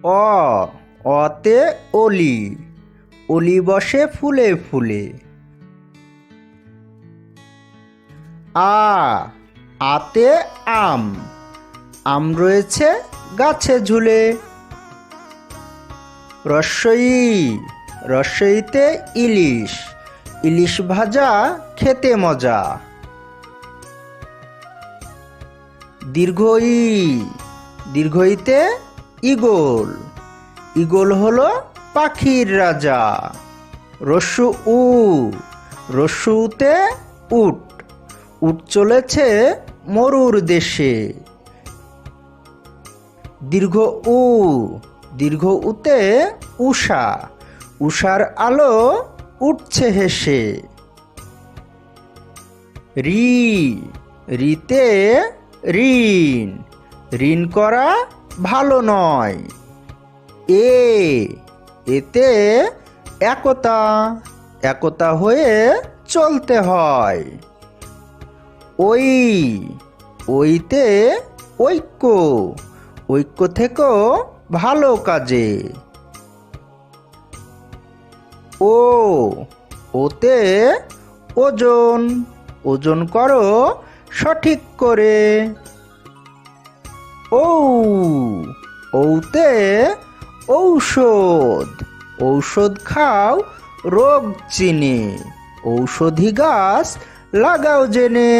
অ অতে অলি, অলি বসে ফুলে ফুলে। আ আতে আম, আম রয়েছে গাছে ঝুলে। রস্বই রস্বইতে ইলিশ, ইলিশ ভাজা খেতে মজা। দীর্ঘই দীর্ঘইতে ঈগল, ঈগল হলো পাখির রাজা। রস্যু উ রস্যুতে উট, উট চলেছে মরুর দেশে। দীর্ঘ উ দীর্ঘ উতে উষা, উষার আলো উঠছে হেসে। রি রিতে ঋণ, ঋণ করা ভালো নয়। এ এতে একতা, একতা হয়ে চলতে হয়। ওই ওইতে ঐক্য, ঐক্য থেকেও ভালো কাজে। ও ওতে ওজন, ওজন করো সঠিক করে। ঔ ঔতে ঔষধ, ঔষধ খাও রোগ চিনে। ঔষধি গাছ লাগাও জেনে।